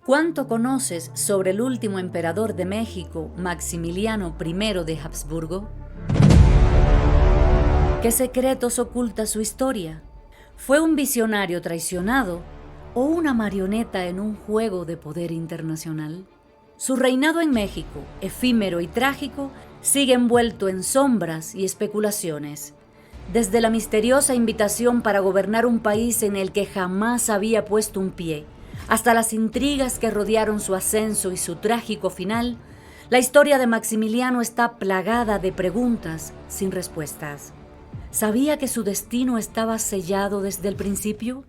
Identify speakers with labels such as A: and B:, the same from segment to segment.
A: ¿Cuánto conoces sobre el último emperador de México, Maximiliano I de Habsburgo? ¿Qué secretos oculta su historia? ¿Fue un visionario traicionado o una marioneta en un juego de poder internacional? Su reinado en México, efímero y trágico, sigue envuelto en sombras y especulaciones. Desde la misteriosa invitación para gobernar un país en el que jamás había puesto un pie, hasta las intrigas que rodearon su ascenso y su trágico final, la historia de Maximiliano está plagada de preguntas sin respuestas. ¿Sabía que su destino estaba sellado desde el principio?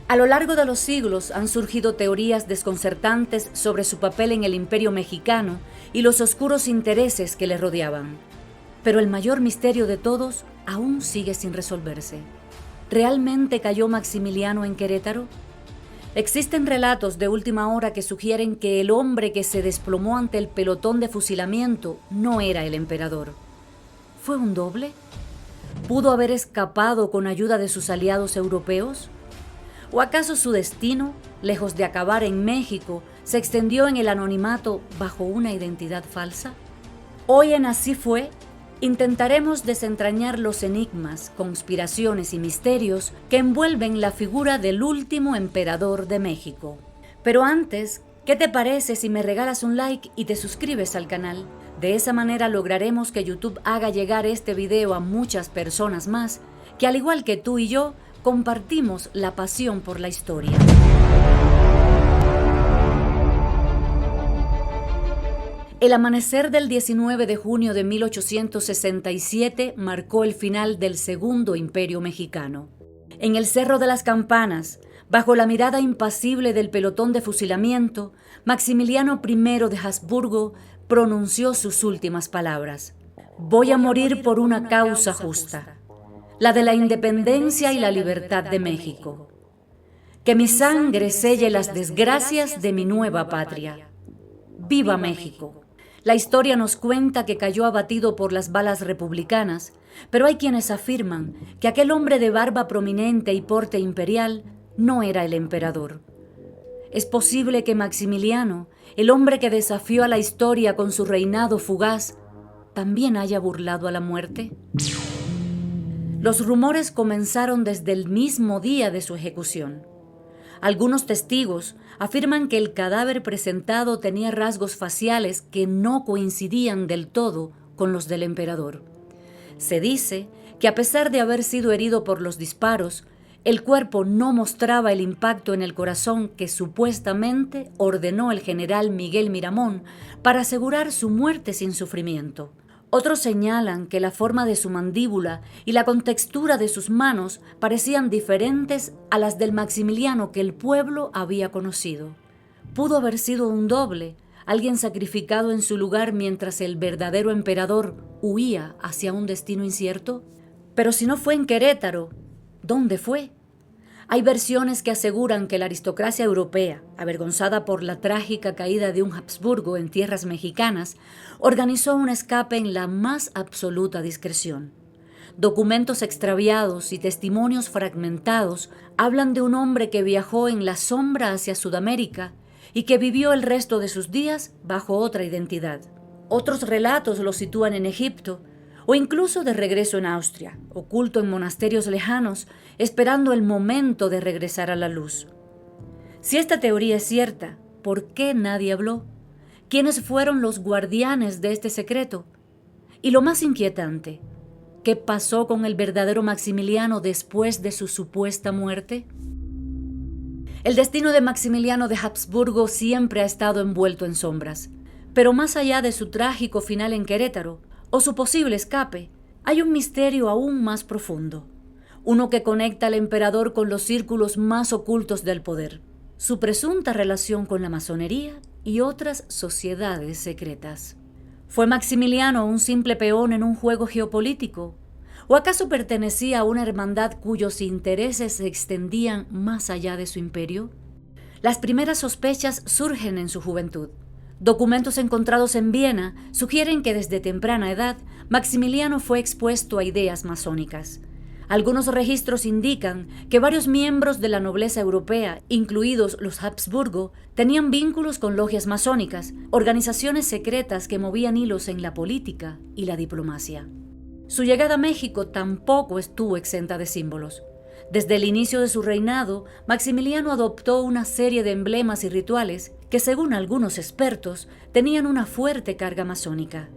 A: A lo largo de los siglos han surgido teorías desconcertantes sobre su papel en el Imperio mexicano y los oscuros intereses que le rodeaban. Pero el mayor misterio de todos aún sigue sin resolverse. ¿Realmente cayó Maximiliano en Querétaro? Existen relatos de última hora que sugieren que el hombre que se desplomó ante el pelotón de fusilamiento no era el emperador. ¿Fue un doble? ¿Pudo haber escapado con ayuda de sus aliados europeos? ¿O acaso su destino, lejos de acabar en México, se extendió en el anonimato bajo una identidad falsa? Hoy en Así Fue, intentaremos desentrañar los enigmas, conspiraciones y misterios que envuelven la figura del último emperador de México. Pero antes, ¿qué te parece si me regalas un like y te suscribes al canal? De esa manera lograremos que YouTube haga llegar este video a muchas personas más que, al igual que tú y yo, compartimos la pasión por la historia. El amanecer del 19 de junio de 1867 marcó el final del Segundo Imperio Mexicano. En el Cerro de las Campanas, bajo la mirada impasible del pelotón de fusilamiento, Maximiliano I de Habsburgo pronunció sus últimas palabras: «Voy a morir por una causa justa, la de la independencia y la libertad de México. Que mi sangre selle las desgracias de mi nueva patria. ¡Viva México!». La historia nos cuenta que cayó abatido por las balas republicanas, pero hay quienes afirman que aquel hombre de barba prominente y porte imperial no era el emperador. ¿Es posible que Maximiliano, el hombre que desafió a la historia con su reinado fugaz, también haya burlado a la muerte? Los rumores comenzaron desde el mismo día de su ejecución. Algunos testigos afirman que el cadáver presentado tenía rasgos faciales que no coincidían del todo con los del emperador. Se dice que a pesar de haber sido herido por los disparos, el cuerpo no mostraba el impacto en el corazón que supuestamente ordenó el general Miguel Miramón para asegurar su muerte sin sufrimiento. Otros señalan que la forma de su mandíbula y la contextura de sus manos parecían diferentes a las del Maximiliano que el pueblo había conocido. ¿Pudo haber sido un doble, alguien sacrificado en su lugar mientras el verdadero emperador huía hacia un destino incierto? Pero si no fue en Querétaro, ¿dónde fue? Hay versiones que aseguran que la aristocracia europea, avergonzada por la trágica caída de un Habsburgo en tierras mexicanas, organizó un escape en la más absoluta discreción. Documentos extraviados y testimonios fragmentados hablan de un hombre que viajó en la sombra hacia Sudamérica y que vivió el resto de sus días bajo otra identidad. Otros relatos lo sitúan en Egipto, o incluso de regreso en Austria, oculto en monasterios lejanos, esperando el momento de regresar a la luz. Si esta teoría es cierta, ¿por qué nadie habló? ¿Quiénes fueron los guardianes de este secreto? Y lo más inquietante, ¿qué pasó con el verdadero Maximiliano después de su supuesta muerte? El destino de Maximiliano de Habsburgo siempre ha estado envuelto en sombras, pero más allá de su trágico final en Querétaro, o su posible escape, hay un misterio aún más profundo, uno que conecta al emperador con los círculos más ocultos del poder, su presunta relación con la masonería y otras sociedades secretas. ¿Fue Maximiliano un simple peón en un juego geopolítico? ¿O acaso pertenecía a una hermandad cuyos intereses se extendían más allá de su imperio? Las primeras sospechas surgen en su juventud. Documentos encontrados en Viena sugieren que desde temprana edad Maximiliano fue expuesto a ideas masónicas. Algunos registros indican que varios miembros de la nobleza europea, incluidos los Habsburgo, tenían vínculos con logias masónicas, organizaciones secretas que movían hilos en la política y la diplomacia. Su llegada a México tampoco estuvo exenta de símbolos. Desde el inicio de su reinado, Maximiliano adoptó una serie de emblemas y rituales que, según algunos expertos, tenían una fuerte carga masónica.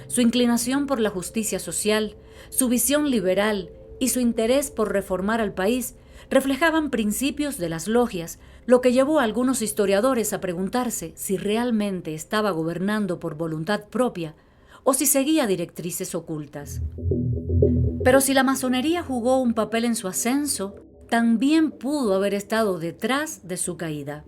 A: Su inclinación por la justicia social, su visión liberal y su interés por reformar al país reflejaban principios de las logias, lo que llevó a algunos historiadores a preguntarse si realmente estaba gobernando por voluntad propia o si seguía directrices ocultas. Pero si la masonería jugó un papel en su ascenso, también pudo haber estado detrás de su caída.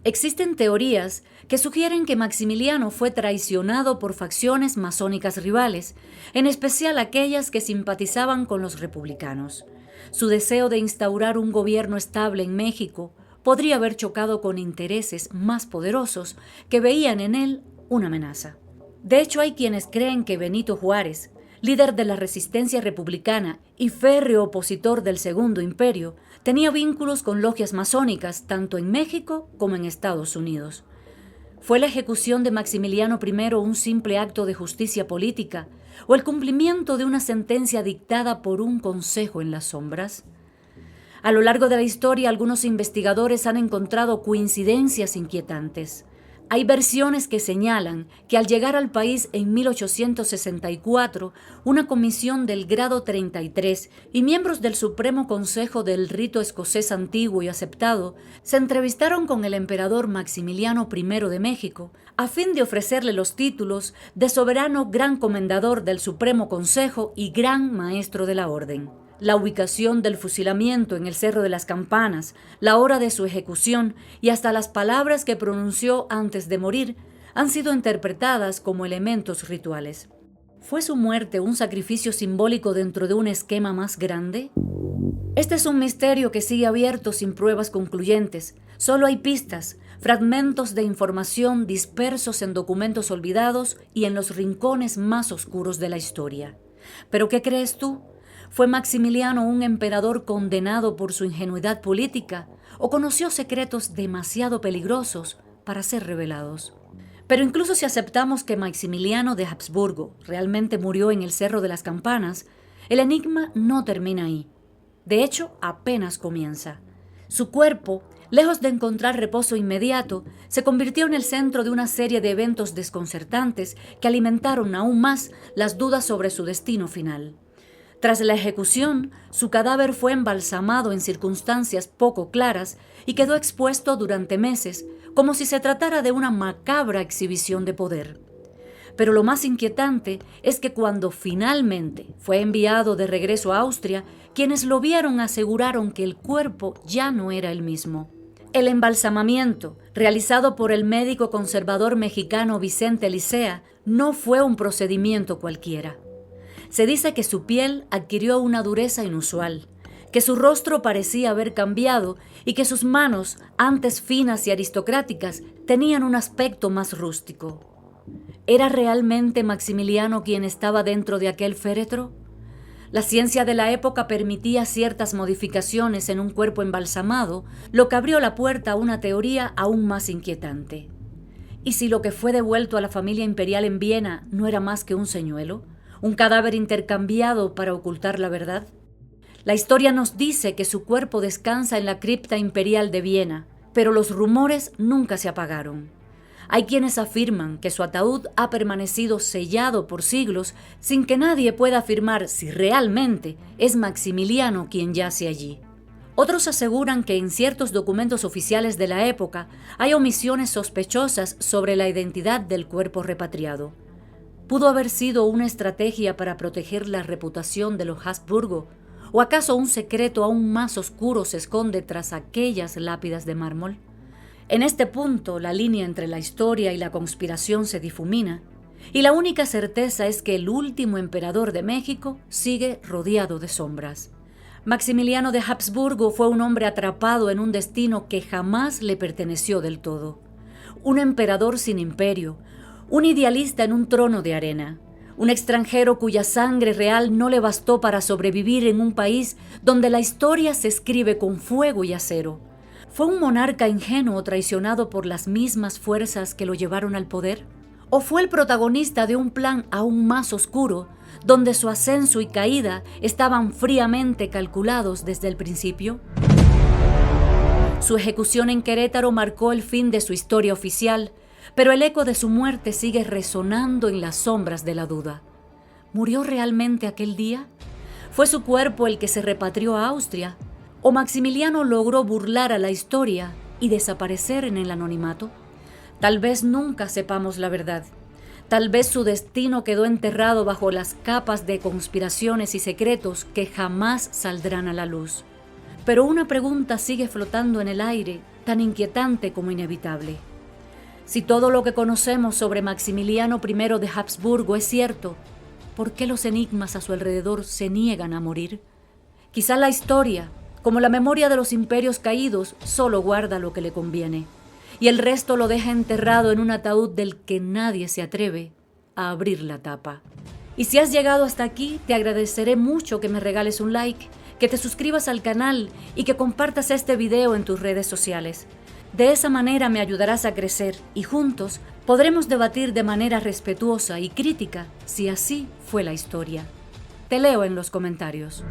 A: Existen teorías que sugieren que Maximiliano fue traicionado por facciones masónicas rivales, en especial aquellas que simpatizaban con los republicanos. Su deseo de instaurar un gobierno estable en México podría haber chocado con intereses más poderosos que veían en él una amenaza. De hecho, hay quienes creen que Benito Juárez, líder de la resistencia republicana y férreo opositor del Segundo Imperio, tenía vínculos con logias masónicas tanto en México como en Estados Unidos. ¿Fue la ejecución de Maximiliano I un simple acto de justicia política o el cumplimiento de una sentencia dictada por un consejo en las sombras? A lo largo de la historia, algunos investigadores han encontrado coincidencias inquietantes. Hay versiones que señalan que al llegar al país en 1864, una comisión del grado 33 y miembros del Supremo Consejo del Rito Escocés Antiguo y Aceptado se entrevistaron con el emperador Maximiliano I de México a fin de ofrecerle los títulos de soberano gran comendador del Supremo Consejo y gran maestro de la orden. La ubicación del fusilamiento en el Cerro de las Campanas, la hora de su ejecución y hasta las palabras que pronunció antes de morir han sido interpretadas como elementos rituales. ¿Fue su muerte un sacrificio simbólico dentro de un esquema más grande? Este es un misterio que sigue abierto sin pruebas concluyentes. Solo hay pistas, fragmentos de información dispersos en documentos olvidados y en los rincones más oscuros de la historia. ¿Pero qué crees tú? ¿Fue Maximiliano un emperador condenado por su ingenuidad política o conoció secretos demasiado peligrosos para ser revelados? Pero incluso si aceptamos que Maximiliano de Habsburgo realmente murió en el Cerro de las Campanas, el enigma no termina ahí. De hecho, apenas comienza. Su cuerpo, lejos de encontrar reposo inmediato, se convirtió en el centro de una serie de eventos desconcertantes que alimentaron aún más las dudas sobre su destino final. Tras la ejecución, su cadáver fue embalsamado en circunstancias poco claras y quedó expuesto durante meses, como si se tratara de una macabra exhibición de poder. Pero lo más inquietante es que cuando finalmente fue enviado de regreso a Austria, quienes lo vieron aseguraron que el cuerpo ya no era el mismo. El embalsamamiento, realizado por el médico conservador mexicano Vicente Licea, no fue un procedimiento cualquiera. Se dice que su piel adquirió una dureza inusual, que su rostro parecía haber cambiado y que sus manos, antes finas y aristocráticas, tenían un aspecto más rústico. ¿Era realmente Maximiliano quien estaba dentro de aquel féretro? La ciencia de la época permitía ciertas modificaciones en un cuerpo embalsamado, lo que abrió la puerta a una teoría aún más inquietante. ¿Y si lo que fue devuelto a la familia imperial en Viena no era más que un señuelo? ¿Un cadáver intercambiado para ocultar la verdad? La historia nos dice que su cuerpo descansa en la cripta imperial de Viena, pero los rumores nunca se apagaron. Hay quienes afirman que su ataúd ha permanecido sellado por siglos sin que nadie pueda afirmar si realmente es Maximiliano quien yace allí. Otros aseguran que en ciertos documentos oficiales de la época hay omisiones sospechosas sobre la identidad del cuerpo repatriado. ¿Pudo haber sido una estrategia para proteger la reputación de los Habsburgo? ¿O acaso un secreto aún más oscuro se esconde tras aquellas lápidas de mármol? En este punto, la línea entre la historia y la conspiración se difumina, y la única certeza es que el último emperador de México sigue rodeado de sombras. Maximiliano de Habsburgo fue un hombre atrapado en un destino que jamás le perteneció del todo. Un emperador sin imperio, un idealista en un trono de arena, un extranjero cuya sangre real no le bastó para sobrevivir en un país donde la historia se escribe con fuego y acero. ¿Fue un monarca ingenuo traicionado por las mismas fuerzas que lo llevaron al poder? ¿O fue el protagonista de un plan aún más oscuro, donde su ascenso y caída estaban fríamente calculados desde el principio? Su ejecución en Querétaro marcó el fin de su historia oficial, pero el eco de su muerte sigue resonando en las sombras de la duda. ¿Murió realmente aquel día? ¿Fue su cuerpo el que se repatrió a Austria? ¿O Maximiliano logró burlar a la historia y desaparecer en el anonimato? Tal vez nunca sepamos la verdad. Tal vez su destino quedó enterrado bajo las capas de conspiraciones y secretos que jamás saldrán a la luz. Pero una pregunta sigue flotando en el aire, tan inquietante como inevitable. Si todo lo que conocemos sobre Maximiliano I de Habsburgo es cierto, ¿por qué los enigmas a su alrededor se niegan a morir? Quizá la historia, como la memoria de los imperios caídos, solo guarda lo que le conviene, y el resto lo deja enterrado en un ataúd del que nadie se atreve a abrir la tapa. Y si has llegado hasta aquí, te agradeceré mucho que me regales un like, que te suscribas al canal y que compartas este video en tus redes sociales. De esa manera me ayudarás a crecer y juntos podremos debatir de manera respetuosa y crítica si así fue la historia. Te leo en los comentarios.